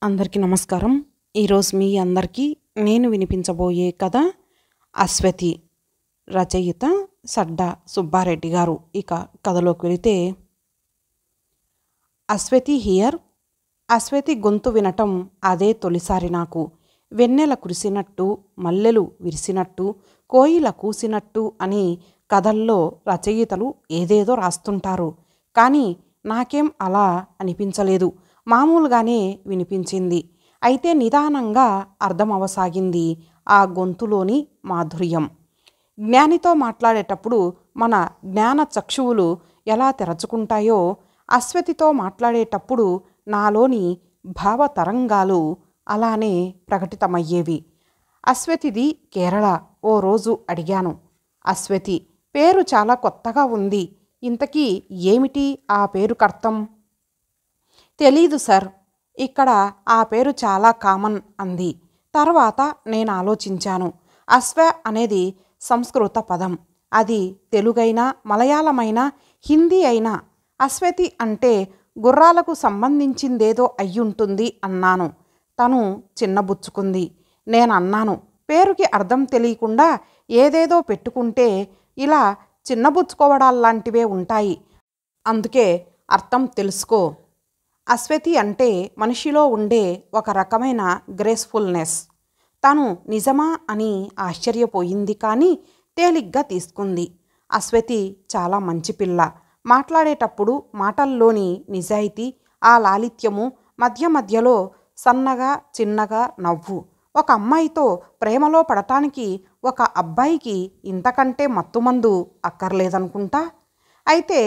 అందరికీ నమస్కారం. ఈరోజు మీ అందరికీ నేను వినిపించబోయే కథ అశ్వతి. రచయిత సడ్డా సుబ్బారెడ్డి గారు. ఇక కథలోకి వెళితే, అశ్వతి హియర్. అశ్వతి గొంతు వినటం అదే తొలిసారి నాకు. వెన్నెల కురిసినట్టు, మల్లెలు విరిసినట్టు, కోయిల కూసినట్టు అని కథల్లో రచయితలు ఏదేదో రాస్తుంటారు. కానీ నాకేం అలా అనిపించలేదు. మామూలుగానే వినిపించింది. అయితే నిదానంగా అర్థమవసాగింది ఆ గొంతులోని మాధుర్యం. జ్ఞానితో మాట్లాడేటప్పుడు మన జ్ఞాన చక్షువులు ఎలా తెరచుకుంటాయో, అశ్వతితో మాట్లాడేటప్పుడు నాలోని భావతరంగాలు అలానే ప్రకటితమయ్యేవి. అశ్వతిది కేరళ. ఓ రోజు అడిగాను, అశ్వతి పేరు చాలా కొత్తగా ఉంది, ఇంతకీ ఏమిటి ఆ పేరుకర్థం? తెలీదు సార్, ఇక్కడ ఆ పేరు చాలా కామన్ అంది. తర్వాత నేను ఆలోచించాను. అశ్వ అనేది సంస్కృత పదం. అది తెలుగైనా, మలయాళమైనా, హిందీ అయినా అశ్వతి అంటే గుర్రాలకు సంబంధించిందేదో అయ్యుంటుంది అన్నాను. తను చిన్నబుచ్చుకుంది. నేనన్నాను, పేరుకి అర్థం తెలియకుండా ఏదేదో పెట్టుకుంటే ఇలా చిన్నబుచ్చుకోవడాల్లాంటివే ఉంటాయి, అందుకే అర్థం తెలుసుకో. అశ్వతి అంటే మనిషిలో ఉండే ఒక రకమైన గ్రేస్ఫుల్నెస్. తను నిజమా అని ఆశ్చర్యపోయింది, కానీ తేలిగ్గా తీసుకుంది. అశ్వతి చాలా మంచి పిల్ల. మాట్లాడేటప్పుడు మాటల్లోని నిజాయితీ, ఆ లాలిత్యము, మధ్య మధ్యలో సన్నగా చిన్నగా నవ్వు. ఒక అమ్మాయితో ప్రేమలో పడటానికి ఒక అబ్బాయికి ఇంతకంటే మత్తుమందు అక్కర్లేదనుకుంటా. అయితే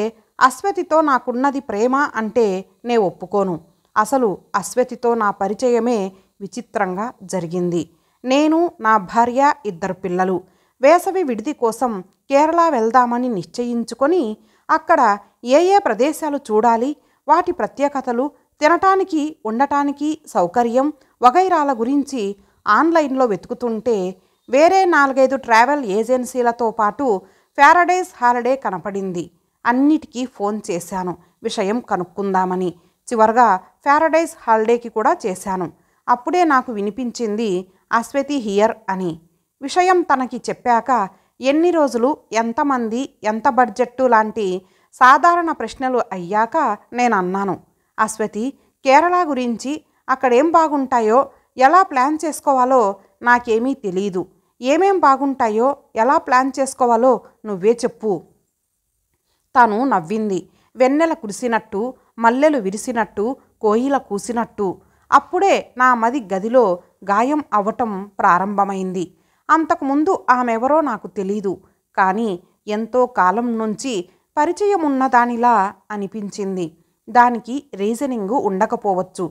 అశ్వతితో నాకున్నది ప్రేమ అంటే నే ఒప్పుకోను. అసలు అశ్వతితో నా పరిచయమే విచిత్రంగా జరిగింది. నేను, నా భార్య, 2 పిల్లలు వేసవి విడిది కోసం కేరళ వెళ్దామని నిశ్చయించుకొని అక్కడ ఏ ఏ ప్రదేశాలు చూడాలి, వాటి ప్రత్యేకతలు, తినటానికి ఉండటానికి సౌకర్యం వగైరాల గురించి ఆన్లైన్లో వెతుకుతుంటే వేరే 4-5 ట్రావెల్ ఏజెన్సీలతో పాటు ప్యారడైజ్ హాలిడే కనపడింది. అన్నిటికీ ఫోన్ చేశాను విషయం కనుక్కుందామని. చివరగా ప్యారడైజ్ హాలిడేకి కూడా చేశాను. అప్పుడే నాకు వినిపించింది అశ్వతి హియర్ అని. విషయం తనకి చెప్పాక ఎన్ని రోజులు, ఎంతమంది, ఎంత బడ్జెట్టు లాంటి సాధారణ ప్రశ్నలు అయ్యాక నేను అన్నాను, అశ్వతి కేరళ గురించి, అక్కడేం బాగుంటాయో, ఎలా ప్లాన్ చేసుకోవాలో నాకేమీ తెలీదు. ఏమేం బాగుంటాయో ఎలా ప్లాన్ చేసుకోవాలో నువ్వే చెప్పు. తను నవ్వింది. వెన్నెల కురిసినట్టు, మల్లెలు విరిసినట్టు, కోయిల కూసినట్టు. అప్పుడే నా మది గదిలో గాయం అవ్వటం ప్రారంభమైంది. అంతకుముందు ఆమెవరో నాకు తెలీదు, కానీ ఎంతో కాలం నుంచి పరిచయం ఉన్నదానిలా అనిపించింది. దానికి రీజనింగు ఉండకపోవచ్చు.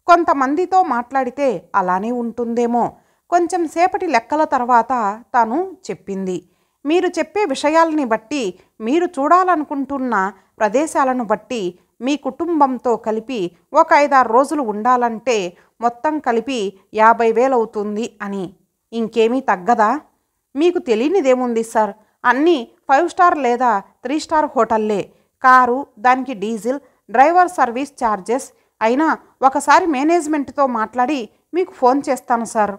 కొంతమందితో మాట్లాడితే అలానే ఉంటుందేమో. కొంచెం సేపటి లెక్కల తర్వాత తను చెప్పింది, మీరు చెప్పే విషయాలని బట్టి, మీరు చూడాలనుకుంటున్న ప్రదేశాలను బట్టి మీ కుటుంబంతో కలిపి ఒక 5-6 రోజులు ఉండాలంటే మొత్తం కలిపి 50,000 అవుతుంది అని. ఇంకేమీ తగ్గదా? మీకు తెలియనిదేముంది సార్, అన్నీ 5 స్టార్ లేదా 3 స్టార్ హోటల్లే. కారు, దానికి డీజిల్, డ్రైవర్ సర్వీస్ ఛార్జెస్. అయినా ఒకసారి మేనేజ్మెంట్తో మాట్లాడి మీకు ఫోన్ చేస్తాను సార్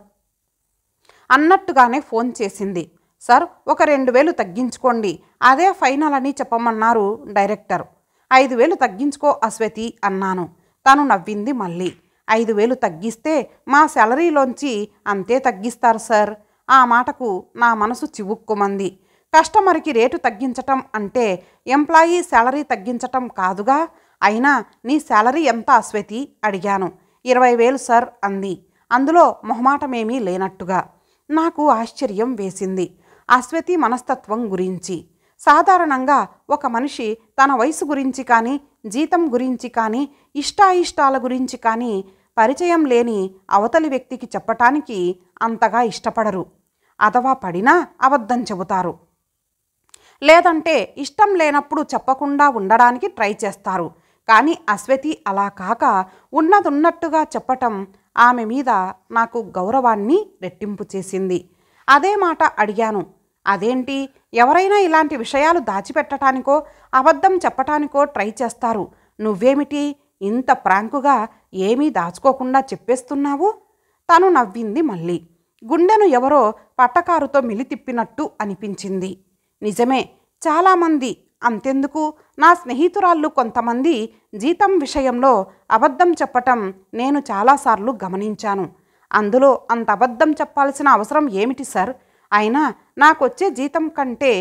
అన్నట్టుగానే ఫోన్ చేసింది. సార్ ఒక 2,000 తగ్గించుకోండి, అదే ఫైనల్ అని చెప్పమన్నారు డైరెక్టర్. 5,000 తగ్గించుకో అశ్వతి అన్నాను. తను నవ్వింది మళ్ళీ. 5,000 తగ్గిస్తే మా శాలరీలోంచి అంతే తగ్గిస్తారు సార్. ఆ మాటకు నా మనసు చివుక్కుమంది. కస్టమర్కి రేటు తగ్గించటం అంటే ఎంప్లాయీ శాలరీ తగ్గించటం కాదుగా. అయినా నీ శాలరీ ఎంత అశ్వతి అడిగాను. 20,000 సార్ అంది, అందులో మొహమాటమేమీ లేనట్టుగా. నాకు ఆశ్చర్యం వేసింది అశ్వతి మనస్తత్వం గురించి. సాధారణంగా ఒక మనిషి తన వయసు గురించి కానీ, జీతం గురించి కానీ, ఇష్టాయిష్టాల గురించి కానీ పరిచయం లేని అవతలి వ్యక్తికి చెప్పటానికి అంతగా ఇష్టపడరు. అథవా పడినా అబద్ధం చెబుతారు. లేదంటే ఇష్టం లేనప్పుడు చెప్పకుండా ఉండడానికి ట్రై చేస్తారు. కానీ అశ్వతి అలా కాక ఉన్నదున్నట్టుగా చెప్పటం ఆమె మీద నాకు గౌరవాన్ని రెట్టింపు చేసింది. అదే మాట అడిగాను, అదేంటి, ఎవరైనా ఇలాంటి విషయాలు దాచిపెట్టడానికో అబద్ధం చెప్పటానికో ట్రై చేస్తారు. నువ్వేమిటి ఇంత ప్రాంకుగా ఏమీ దాచుకోకుండా చెప్పేస్తున్నావు? తను నవ్వింది మళ్ళీ. గుండెను ఎవరో పట్టకారుతో మిలితిప్పినట్టు అనిపించింది. నిజమే, చాలామంది, అంతెందుకు నా స్నేహితురాళ్ళు కొంతమంది జీతం విషయంలో అబద్ధం చెప్పటం నేను చాలాసార్లు గమనించాను. అందులో అంత అబద్ధం చెప్పాల్సిన అవసరం ఏమిటి సార్? అయినా నాకొచ్చే జీతం కంటే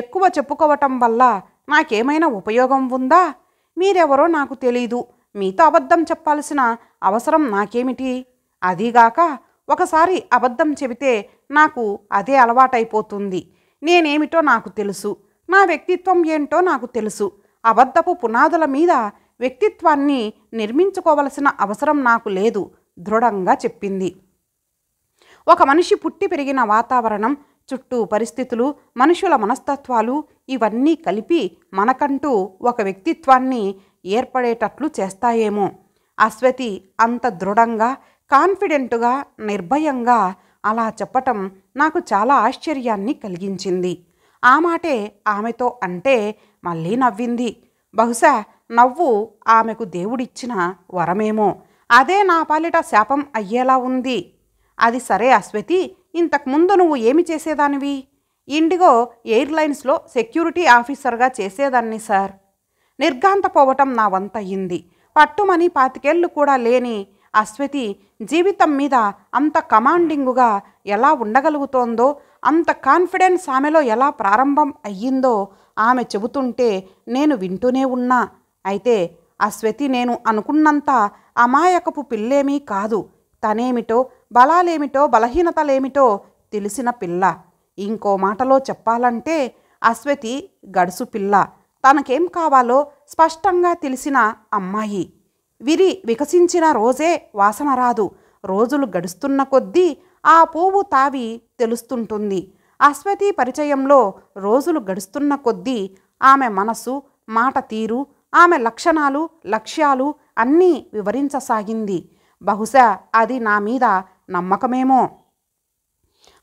ఎక్కువ చెప్పుకోవటం వల్ల నాకేమైనా ఉపయోగం ఉందా? మీరెవరో నాకు తెలీదు, మీతో అబద్ధం చెప్పాల్సిన అవసరం నాకేమిటి? అదీగాక ఒకసారి అబద్ధం చెబితే నాకు అదే అలవాటైపోతుంది. నేనేమిటో నాకు తెలుసు, నా వ్యక్తిత్వం ఏంటో నాకు తెలుసు. అబద్ధపు పునాదుల మీద వ్యక్తిత్వాన్ని నిర్మించుకోవలసిన అవసరం నాకు లేదు దృఢంగా చెప్పింది. ఒక మనిషి పుట్టి పెరిగిన వాతావరణం, చుట్టూ పరిస్థితులు, మనుషుల మనస్తత్వాలు ఇవన్నీ కలిపి మనకంటూ ఒక వ్యక్తిత్వాన్ని ఏర్పడేటట్లు చేస్తాయేమో. అశ్వతి అంత దృఢంగా, కాన్ఫిడెంటుగా, నిర్భయంగా అలా చెప్పటం నాకు చాలా ఆశ్చర్యాన్ని కలిగించింది. ఆ మాటే ఆమెతో అంటే మళ్ళీ నవ్వింది. బహుశా నవ్వు ఆమెకు దేవుడిచ్చిన వరమేమో. అదే నా పాలిట శాపం అయ్యేలా ఉంది. అది సరే అశ్వతి, ఇంతకుముందు నువ్వు ఏమి చేసేదానివి? ఇండిగో ఎయిర్లైన్స్లో సెక్యూరిటీ ఆఫీసర్గా చేసేదాన్ని సార్. నిర్ఘాంతపోవటం నా వంతయ్యింది. పట్టుమని 25 ఏళ్ళు కూడా లేని అశ్వతి జీవితం మీద అంత కమాండింగుగా ఎలా ఉండగలుగుతోందో, అంత కాన్ఫిడెన్స్ ఆమెలో ఎలా ప్రారంభం అయ్యిందో ఆమె చెబుతుంటే నేను వింటూనే ఉన్నా. అయితే అశ్వతి నేను అనుకున్నంత అమాయకపు పిల్లేమీ కాదు. తనేమిటో, బలాలేమిటో, బలహీనతలేమిటో తెలిసిన పిల్ల. ఇంకో మాటలో చెప్పాలంటే అశ్వతి గడుసు పిల్ల. తనకేం కావాలో స్పష్టంగా తెలిసిన అమ్మాయి. విరి వికసించిన రోజే వాసన రాదు. రోజులు గడుస్తున్న కొద్దీ ఆ పువ్వు తావి తెలుస్తుంటుంది. అశ్వతి పరిచయంలో రోజులు గడుస్తున్న కొద్దీ ఆమె మనసు, మాట తీరు, ఆమె లక్షణాలు, లక్ష్యాలు అన్నీ వివరించసాగింది. బహుశా అది నా మీద నమ్మకమేమో.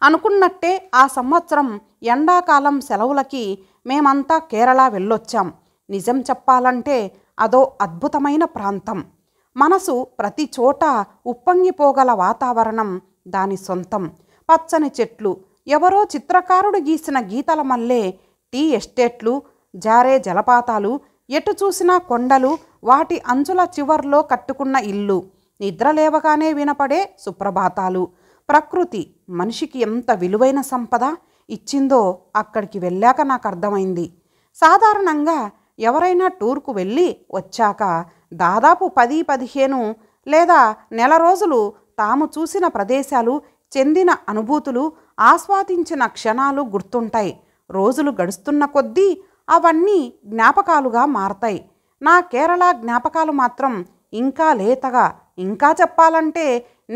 అనుకున్నట్టే ఆ సంవత్సరం ఎండాకాలం సెలవులకి మేమంతా కేరళ వెళ్ళొచ్చాం. నిజం చెప్పాలంటే అదో అద్భుతమైన ప్రాంతం. మనసు ప్రతి చోట ఉప్పొంగిపోగల వాతావరణం దాని సొంతం. పచ్చని చెట్లు, ఎవరో చిత్రకారుడు గీసిన గీతల మల్లే టీ ఎస్టేట్లు, జారే జలపాతాలు, ఎటు చూసినా కొండలు, వాటి అంచుల చివర్లో కట్టుకున్న ఇల్లు, నిద్రలేవగానే వినపడే సుప్రభాతాలు. ప్రకృతి మనిషికి ఎంత విలువైన సంపద ఇచ్చిందో అక్కడికి వెళ్ళాక నాకు అర్థమైంది. సాధారణంగా ఎవరైనా టూర్కు వెళ్ళి వచ్చాక దాదాపు 10-15 లేదా నెల రోజులు తాము చూసిన ప్రదేశాలు, చెందిన అనుభూతులు, ఆస్వాదించిన క్షణాలు గుర్తుంటాయి. రోజులు గడుస్తున్న కొద్దీ అవన్నీ జ్ఞాపకాలుగా మారతాయి. నా కేరళ జ్ఞాపకాలు మాత్రం ఇంకా లేతగా, ఇంకా చెప్పాలంటే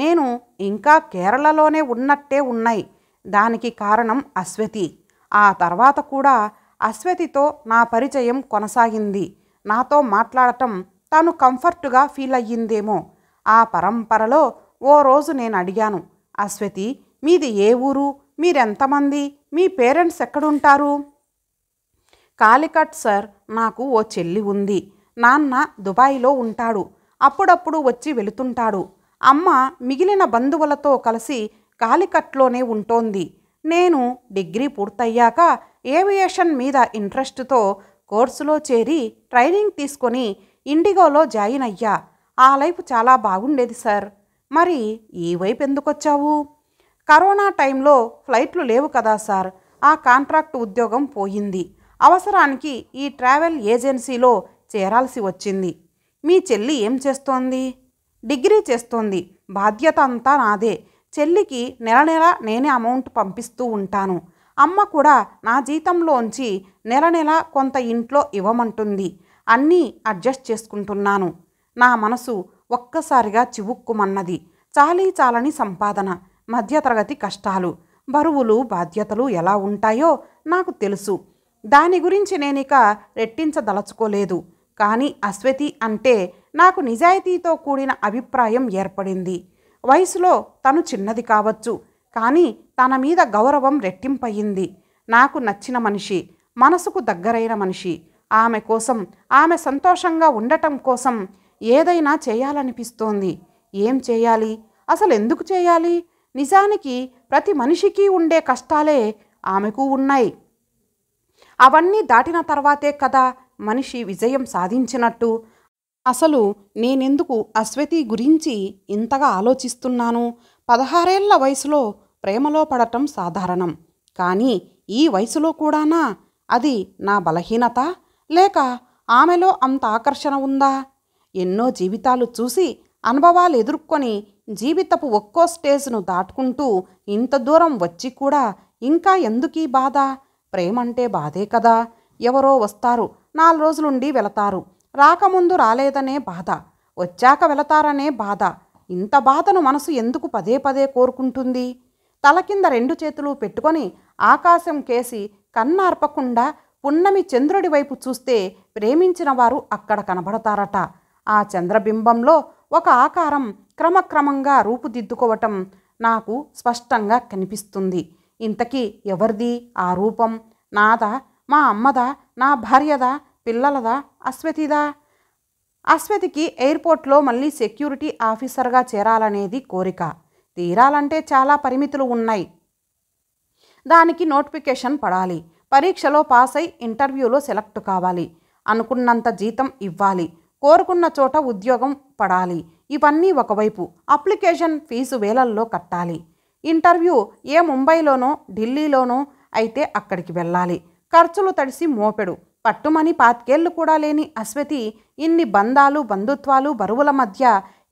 నేను ఇంకా కేరళలోనే ఉన్నట్టే ఉన్నాయి. దానికి కారణం అశ్వతి. ఆ తర్వాత కూడా అశ్వతితో నా పరిచయం కొనసాగింది. నాతో మాట్లాడటం తను కంఫర్టుగా ఫీల్ అయ్యిందేమో. ఆ పరంపరలో ఓ రోజు నేను అడిగాను, అశ్వతి మీది ఏ ఊరు? మీరెంతమంది? మీ పేరెంట్స్ ఎక్కడుంటారు? కాలికట్ సార్, నాకు ఓ చెల్లి ఉంది. నాన్న దుబాయ్లో ఉంటాడు. అప్పుడప్పుడు వచ్చి వెళుతుంటాడు. అమ్మ మిగిలిన బంధువులతో కలిసి కాలికట్లోనే ఉంటోంది. నేను డిగ్రీ పూర్తయ్యాక ఏవియేషన్ మీద ఇంట్రెస్ట్తో కోర్సులో చేరి ట్రైనింగ్ తీసుకొని ఇండిగోలో జాయిన్ అయ్యా. ఆ లైఫ్ చాలా బాగుండేది సార్. మరి ఈ వైపు ఎందుకొచ్చావు? కరోనా టైంలో ఫ్లైట్లు లేవు కదా సార్. ఆ కాంట్రాక్ట్ ఉద్యోగం పోయింది. అవసరానికి ఈ ట్రావెల్ ఏజెన్సీలో చేరాల్సి వచ్చింది. మీ చెల్లి ఏం చేస్తోంది? డిగ్రీ చేస్తోంది. బాధ్యత అంతా నాదే. చెల్లికి నెల నెల నేనే అమౌంట్ పంపిస్తూ ఉంటాను. అమ్మ కూడా నా జీతంలోంచి నెల నెల కొంత ఇంట్లో ఇవ్వమంటుంది. అన్నీ అడ్జస్ట్ చేసుకుంటున్నాను. నా మనసు ఒక్కసారిగా చివుక్కుమన్నది. చాలీ చాలని సంపాదన, మధ్యతరగతి కష్టాలు, బరువులు, బాధ్యతలు ఎలా ఉంటాయో నాకు తెలుసు. దాని గురించి నేనిక రెట్టించదలుచుకోలేదు. కానీ అశ్వతి అంటే నాకు నిజాయితీతో కూడిన అభిప్రాయం ఏర్పడింది. వయసులో తను చిన్నది కావచ్చు, కానీ తన మీద గౌరవం రెట్టింపయింది. నాకు నచ్చిన మనిషి, మనసుకు దగ్గరైన మనిషి. ఆమె కోసం, ఆమె సంతోషంగా ఉండటం కోసం ఏదైనా చేయాలనిపిస్తోంది. ఏం చేయాలి? అసలు ఎందుకు చేయాలి? నిజానికి ప్రతి మనిషికి ఉండే కష్టాలే ఆమెకు ఉన్నాయి. అవన్నీ దాటిన తర్వాతే కదా మనిషి విజయం సాధించినట్టు. అసలు నేనెందుకు అశ్వతి గురించి ఇంతగా ఆలోచిస్తున్నాను? 16 ఏళ్ల వయసులో ప్రేమలో పడటం సాధారణం. కానీ ఈ వయసులో కూడానా? అది నా బలహీనత? లేక ఆమెలో అంత ఆకర్షణ ఉందా? ఎన్నో జీవితాలు చూసి అనుభవాలు ఎదుర్కొని జీవితపు ఒక్కో స్టేజ్ను దాటుకుంటూ ఇంత దూరం వచ్చి కూడా ఇంకా ఎందుకీ బాధ? ప్రేమంటే బాధే కదా. ఎవరో వస్తారు, 4 రోజులుండి వెళతారు. రాకముందు రాలేదనే బాధ, వచ్చాక వెళతారనే బాధ. ఇంత బాధను మనసు ఎందుకు పదే పదే కోరుకుంటుంది? తల కింద 2 చేతులు పెట్టుకొని ఆకాశం కేసి కన్నార్పకుండా పున్నమి చంద్రుడి వైపు చూస్తే ప్రేమించిన వారు అక్కడ కనబడతారట. ఆ చంద్రబింబంలో ఒక ఆకారం క్రమక్రమంగా రూపుదిద్దుకోవటం నాకు స్పష్టంగా కనిపిస్తుంది. ఇంతకీ ఎవరిది ఆ రూపం? నాదా? మా అమ్మదా? నా భార్యదా? పిల్లలదా? అశ్వతిదా? అశ్వతికి ఎయిర్పోర్ట్లో మళ్ళీ సెక్యూరిటీ ఆఫీసర్గా చేరాలనేది కోరిక. తీరాలంటే చాలా పరిమితులు ఉన్నాయి. దానికి నోటిఫికేషన్ పడాలి, పరీక్షలో పాస్ అయి ఇంటర్వ్యూలో సెలెక్ట్ కావాలి, అనుకున్నంత జీతం ఇవ్వాలి, కోరుకున్న చోట ఉద్యోగం పడాలి. ఇవన్నీ ఒకవైపు. అప్లికేషన్ ఫీజు వేలల్లో కట్టాలి. ఇంటర్వ్యూ ఏ ముంబైలోనో ఢిల్లీలోనో అయితే అక్కడికి వెళ్ళాలి. ఖర్చులు తడిసి మోపెడు. పట్టుమని 25 ఏళ్ళు కూడా లేని అశ్వతి ఇన్ని బంధాలు, బంధుత్వాలు, బరువుల మధ్య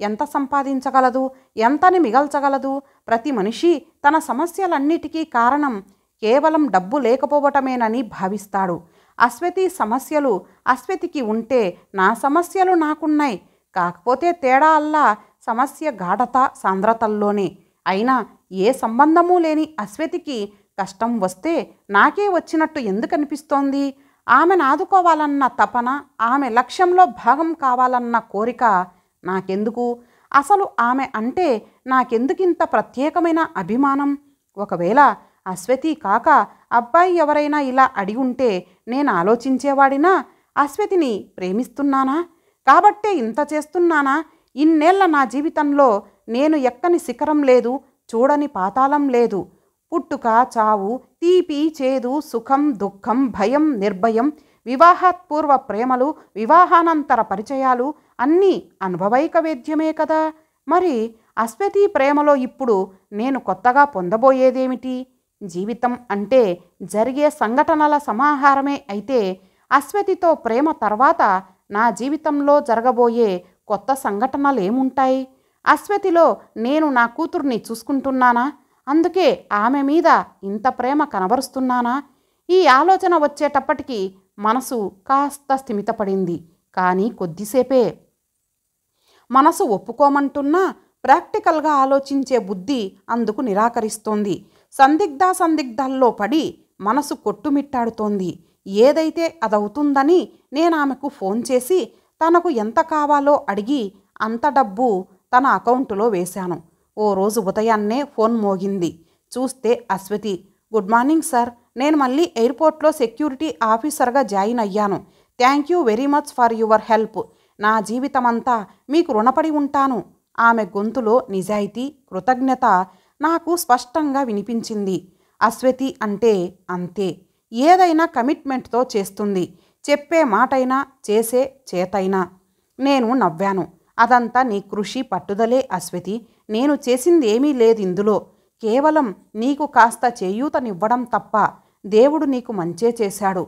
ఎంత సంపాదించగలదు? ఎంతని మిగల్చగలదు? ప్రతి మనిషి తన సమస్యలన్నిటికీ కారణం కేవలం డబ్బు లేకపోవటమేనని భావిస్తాడు. అశ్వతి సమస్యలు అశ్వతికి ఉంటే నా సమస్యలు నాకున్నాయి. కాకపోతే తేడా అల్లా సమస్య గాఢత, సాంద్రతల్లోనే. అయినా ఏ సంబంధమూ లేని అశ్వతికి కష్టం వస్తే నాకే వచ్చినట్టు ఎందుకు అనిపిస్తోంది? ఆమెను ఆదుకోవాలన్న తపన, ఆమె లక్ష్యంలో భాగం కావాలన్న కోరిక నాకెందుకు? అసలు ఆమె అంటే నాకెందుకింత ప్రత్యేకమైన అభిమానం? ఒకవేళ అశ్వతి కాక అబ్బాయి ఎవరైనా ఇలా అడిగి ఉంటే నేను ఆలోచించేవాడినా? అశ్వతిని ప్రేమిస్తున్నానా కాబట్టే ఇంత చేస్తున్నానా? ఇన్నేళ్ల నా జీవితంలో నేను ఎక్కని శిఖరం లేదు, చూడని పాతాళం లేదు. పుట్టుక, చావు, తీపి, చేదు, సుఖం, దుఃఖం, భయం, నిర్భయం, వివాహపూర్వ ప్రేమలు, వివాహానంతర పరిచయాలు అన్నీ అనుభవైక వేద్యమే కదా. మరి అశ్వతి ప్రేమలో ఇప్పుడు నేను కొత్తగా పొందబోయేదేమిటి? జీవితం అంటే జరిగే సంఘటనల సమాహారమే అయితే అశ్వతితో ప్రేమ తర్వాత నా జీవితంలో జరగబోయే కొత్త సంఘటనలేముంటాయి? అశ్వతిలో నేను నా కూతుర్ని చూసుకుంటున్నానా? అందుకే ఆమె మీద ఇంత ప్రేమ కనబరుస్తున్నానా? ఈ ఆలోచన వచ్చేటప్పటికి మనసు కాస్త స్థిమితపడింది. కానీ కొద్దిసేపే. మనసు ఒప్పుకోమంటున్నా ప్రాక్టికల్గా ఆలోచించే బుద్ధి అందుకు నిరాకరిస్తోంది. సందిగ్ధాల్లో పడి మనసు కొట్టుమిట్టాడుతోంది. ఏదైతే అదవుతుందని నేను ఆమెకు ఫోన్ చేసి తనకు ఎంత కావాలో అడిగి అంత డబ్బు తన అకౌంటులో వేశాను. ఓ రోజు ఉదయాన్నే ఫోన్ మోగింది. చూస్తే అశ్వతి. గుడ్ మార్నింగ్ సార్, నేను మళ్ళీ ఎయిర్పోర్ట్లో సెక్యూరిటీ ఆఫీసర్గా జాయిన్ అయ్యాను. Thank you very much for your help. నా జీవితమంతా మీకు రుణపడి ఉంటాను. ఆమె గొంతులో నిజాయితీ, కృతజ్ఞత నాకు స్పష్టంగా వినిపించింది. అశ్వతి అంటే అంతే. ఏదైనా కమిట్మెంట్తో చేస్తుంది. చెప్పే మాటైనా, చేసే చేతైనా. నేను నవ్వాను. అదంతా నీ కృషి, పట్టుదలే అశ్వతి. నేను చేసింది ఏమీ లేదు ఇందులో. కేవలం నీకు కాస్త చేయూతనివ్వడం తప్ప. దేవుడు నీకు మంచే చేశాడు.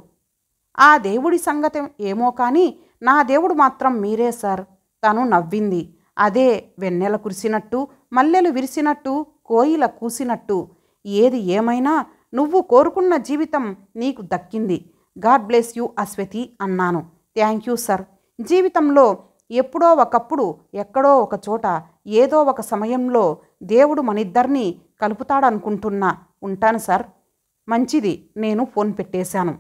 ఆ దేవుడి సంగతి ఏమో కానీ నా దేవుడు మాత్రం మీరే సార్. తను నవ్వింది. అదే వెన్నెల కురిసినట్టు, మల్లెలు విరిసినట్టు, కోయిల కూసినట్టు. ఏది ఏమైనా నువ్వు కోరుకున్న జీవితం నీకు దక్కింది. గాడ్ బ్లెస్ యూ అశ్వతి అన్నాను. Thank you sir. జీవితంలో ఎప్పుడో ఒకప్పుడు, ఎక్కడో ఒక చోట, ఏదో ఒక సమయంలో దేవుడు మనిద్దరినీ కలుపుతాడనుకుంటున్నా. ఉంటాను సార్. మంచిది. నేను ఫోన్ పెట్టేశాను.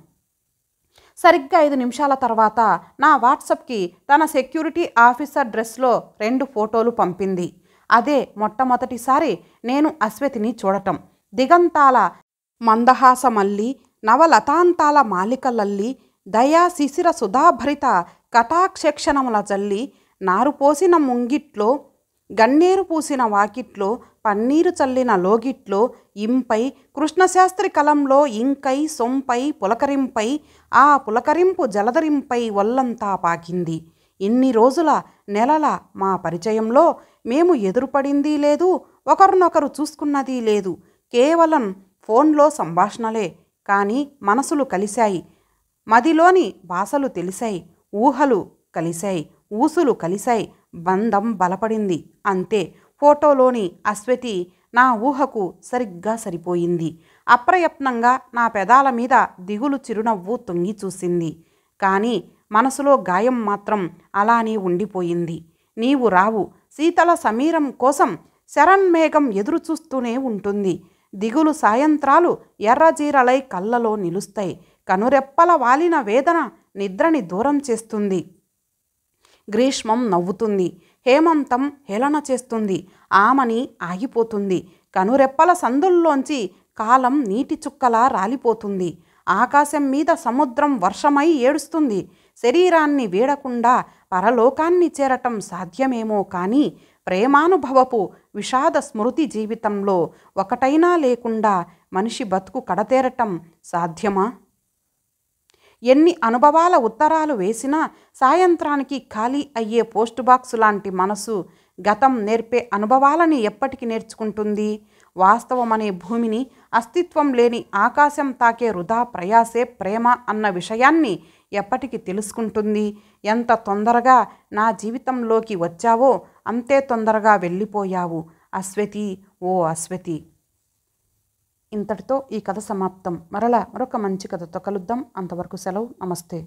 సరిగ్గా 5 నిమిషాల తర్వాత నా వాట్సాప్కి తన సెక్యూరిటీ ఆఫీసర్ డ్రెస్లో 2 ఫోటోలు పంపింది. అదే మొట్టమొదటిసారి నేను అశ్వతిని చూడటం. దిగంతాల మందహాసమల్లి, నవలతాంతాల మాలికలల్లి, దయా శిశిర సుధాభరిత కటాక్షక్షణముల జల్లి, నారు పోసిన ముంగిట్లో, గన్నేరు పూసిన వాకిట్లో, పన్నీరు చల్లిన లోగిట్లో, ఇంపై కృష్ణశాస్త్రి కలంలో ఇంకై సొంపై పులకరింపై, ఆ పులకరింపు జలధరింపై ఒళ్ళంతా పాకింది. ఇన్ని రోజుల నెలల మా పరిచయంలో మేము ఎదురుపడిందీ లేదు, ఒకరినొకరు చూసుకున్నదీ లేదు. కేవలం ఫోన్లో సంభాషణలే. కానీ మనసులు కలిశాయి, మదిలోని భాషలు తెలిసాయి, ఊహలు కలిశాయి, ఊసులు కలిశాయి, బంధం బలపడింది. అంతే. ఫోటోలోని అశ్వతి నా ఊహకు సరిగ్గా సరిపోయింది. అప్రయత్నంగా నా పెదాల మీద దిగులు చిరునవ్వు తొంగి చూసింది. కానీ మనసులో గాయం మాత్రం అలానే ఉండిపోయింది. నీవు రావు. శీతల సమీరం కోసం శరన్మేఘం ఎదురుచూస్తూనే ఉంటుంది. దిగులు సాయంత్రాలు ఎర్రజీరలై కళ్ళలో నిలుస్తాయి. కనురెప్పల వాలిన వేదన నిద్రని దూరం చేస్తుంది. గ్రీష్మం నవ్వుతుంది, హేమంతం హేళన చేస్తుంది, ఆమని ఆగిపోతుంది. కనురెప్పల సందుల్లోంచి కాలం నీటి చుక్కలా రాలిపోతుంది. ఆకాశం మీద సముద్రం వర్షమై ఏడుస్తుంది. శరీరాన్ని వీడకుండా పరలోకాన్ని చేరటం సాధ్యమేమో కానీ ప్రేమానుభవపు విషాద స్మృతి జీవితంలో ఒకటైనా లేకుండా మనిషి బతుకు కడతేరటం సాధ్యమా? ఎన్ని అనుభవాల ఉత్తరాలు వేసినా సాయంత్రానికి ఖాళీ అయ్యే పోస్ట్ బాక్సు లాంటి మనసు గతం నేర్పే అనుభవాలని ఎప్పటికి నేర్చుకుంటుంది? వాస్తవమనే భూమిని, అస్తిత్వం లేని ఆకాశం తాకే వృధా ప్రయాసే ప్రేమ అన్న విషయాన్ని ఎప్పటికి తెలుసుకుంటుంది? ఎంత తొందరగా నా జీవితంలోకి వచ్చావో అంతే తొందరగా వెళ్ళిపోయావు అశ్వతి, ఓ అశ్వతి. ఇంతటితో ఈ కథ సమాప్తం. మరొక మంచి కథతో కలుద్దాం. అంతవరకు సెలవు. నమస్తే.